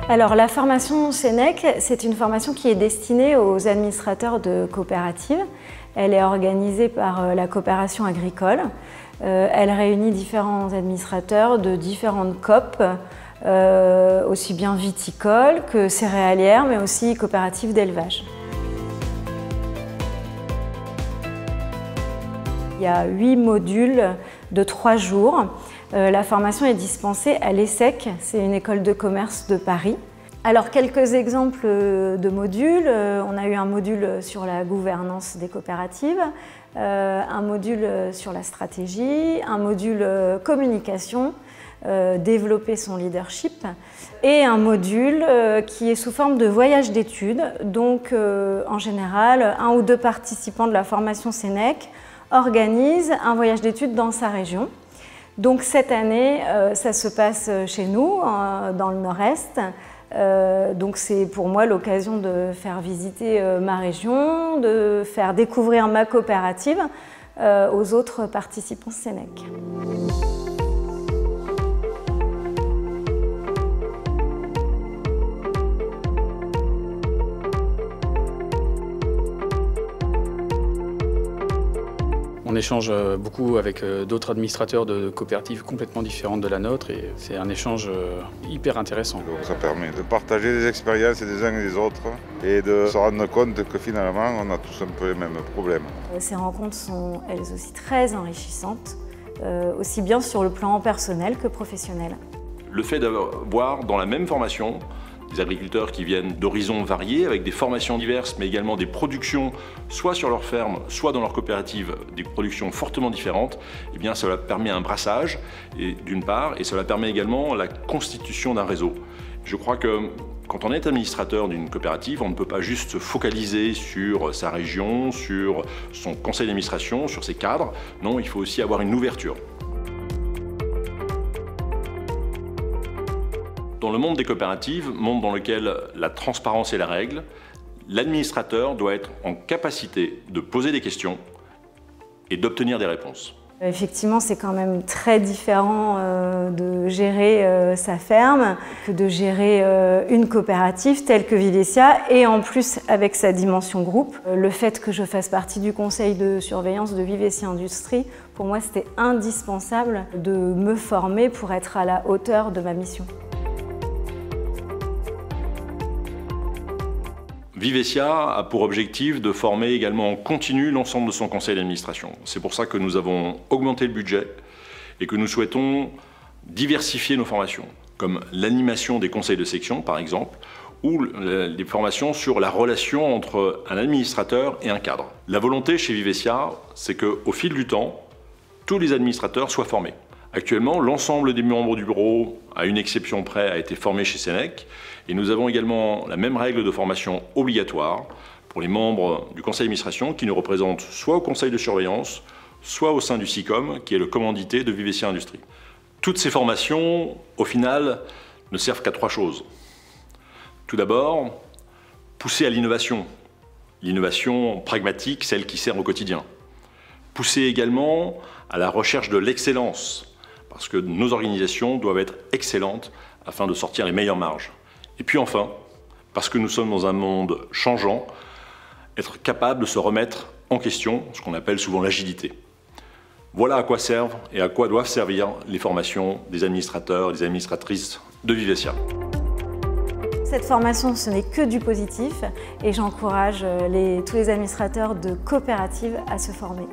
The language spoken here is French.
Alors la formation Sénèque, c'est une formation qui est destinée aux administrateurs de coopératives. Elle est organisée par la coopération agricole. Elle réunit différents administrateurs de différentes COP, aussi bien viticoles que céréalières, mais aussi coopératives d'élevage. Il y a 8 modules de 3 jours. La formation est dispensée à l'ESSEC, c'est une école de commerce de Paris. Alors, quelques exemples de modules. On a eu un module sur la gouvernance des coopératives, un module sur la stratégie, un module communication, développer son leadership, et un module qui est sous forme de voyage d'études. Donc, en général, 1 ou 2 participants de la formation Sénèque organisent un voyage d'études dans sa région. Donc cette année, ça se passe chez nous, dans le Nord-Est. Donc c'est pour moi l'occasion de faire visiter ma région, de faire découvrir ma coopérative aux autres participants Sénèque. On échange beaucoup avec d'autres administrateurs de coopératives complètement différentes de la nôtre et c'est un échange hyper intéressant. Donc ça permet de partager des expériences des uns et des autres et de se rendre compte que finalement on a tous un peu les mêmes problèmes. Ces rencontres sont elles aussi très enrichissantes, aussi bien sur le plan personnel que professionnel. Le fait d'avoir dans la même formation des agriculteurs qui viennent d'horizons variés, avec des formations diverses, mais également des productions, soit sur leur ferme, soit dans leur coopérative, des productions fortement différentes, eh bien cela permet un brassage, d'une part, et cela permet également la constitution d'un réseau. Je crois que quand on est administrateur d'une coopérative, on ne peut pas juste se focaliser sur sa région, sur son conseil d'administration, sur ses cadres. Non, il faut aussi avoir une ouverture. Dans le monde des coopératives, monde dans lequel la transparence est la règle, l'administrateur doit être en capacité de poser des questions et d'obtenir des réponses. Effectivement, c'est quand même très différent de gérer sa ferme que de gérer une coopérative telle que Vivessia et en plus avec sa dimension groupe. Le fait que je fasse partie du conseil de surveillance de Vivessia Industrie, pour moi c'était indispensable de me former pour être à la hauteur de ma mission. Vivessia a pour objectif de former également en continu l'ensemble de son conseil d'administration. C'est pour ça que nous avons augmenté le budget et que nous souhaitons diversifier nos formations, comme l'animation des conseils de section par exemple, ou les formations sur la relation entre un administrateur et un cadre. La volonté chez Vivessia, c'est qu'au fil du temps, tous les administrateurs soient formés. Actuellement, l'ensemble des membres du bureau, à une exception près, a été formé chez Sénèque. Et nous avons également la même règle de formation obligatoire pour les membres du conseil d'administration qui nous représentent soit au conseil de surveillance, soit au sein du SICOM, qui est le commandité de Vivessia Industrie. Toutes ces formations, au final, ne servent qu'à 3 choses. Tout d'abord, pousser à l'innovation. L'innovation pragmatique, celle qui sert au quotidien. Pousser également à la recherche de l'excellence, parce que nos organisations doivent être excellentes afin de sortir les meilleures marges. Et puis enfin, parce que nous sommes dans un monde changeant, être capable de se remettre en question, ce qu'on appelle souvent l'agilité. Voilà à quoi servent et à quoi doivent servir les formations des administrateurs et des administratrices de Vivessia. Cette formation, ce n'est que du positif et j'encourage tous les administrateurs de coopératives à se former.